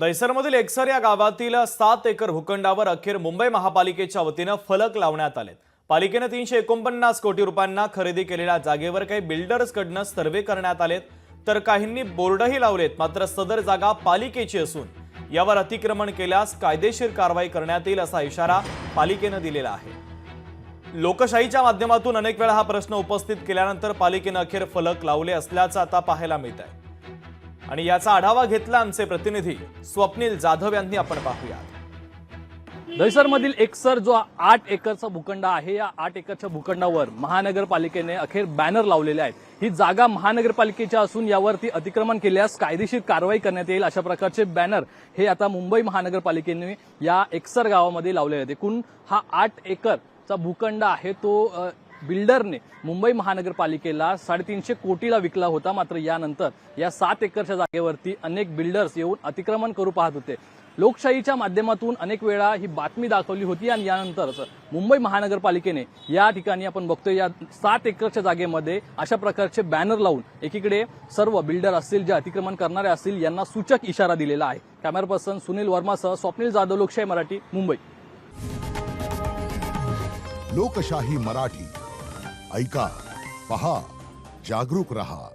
दहिसरमधील एकसर या गावातील 7 एकर भूखंडावर अखेर मुंबई महापालिकेच्या वतीने फलक लावण्यात आले। पालिकेने 349 कोटी रुपयांना खरेदी केलेल्या जागेवर काही बिल्डर्सकडून सर्वे करण्यात आलेत, तर काहींनी बोर्डही लावलेत। मात्र सदर जागा पालिकेची असून यावर अतिक्रमण केल्यास कायदेशीर कारवाई करण्यात येईल असा इशारा पालिकेने दिलेला आहे। लोकशाहीच्या माध्यमातून अनेक वेळा हा प्रश्न उपस्थित केल्यानंतर पालिकेने अखेर फलक लावले असल्याचं आता पाहायला मिळत आहे। आणि याचा आढावा घेतला आमचे प्रतिनिधी स्वप्नील जाधव यांनी। आपण पाहूया। दहिसरमधील एकसर जो 8 एकरचा भूखंड आहे, या 8 एकरच्या भूखंडावर महानगरपालिकेने अखेर बॅनर लावलेले आहेत। ही जागा महानगरपालिकेची असून यावरती अतिक्रमण केल्यास कायदेशीर कारवाई करण्यात येईल अशा प्रकारचे बॅनर हे आता मुंबई महानगरपालिकेने या एकसर गावामध्ये लावलेले आहेत। एकूण हा 8 एकरचा भूखंड आहे तो बिल्डरने मुंबई महानगरपालिकेला 350 कोटीला विकला होता। मात्र यानंतर या 7 एकरच्या जागेवरती अनेक बिल्डर्स येऊन अतिक्रमण करू पाहत होते। लोकशाहीच्या माध्यमातून अनेक वेळा ही बातमी दाखवली होती आणि यानंतर मुंबई महानगरपालिकेने या ठिकाणी आपण बघतोय या 7 एकरच्या जागेमध्ये अशा प्रकारचे बॅनर लावून एकीकडे सर्व बिल्डर असतील, जे अतिक्रमण करणारे असतील, यांना सूचक इशारा दिलेला आहे। कॅमेरा पर्सन सुनील वर्मासह स्वप्नील जाधव, लोकशाही मराठी, मुंबई। लोकशाही मराठी ऐका, पहा, जागरूक रहा।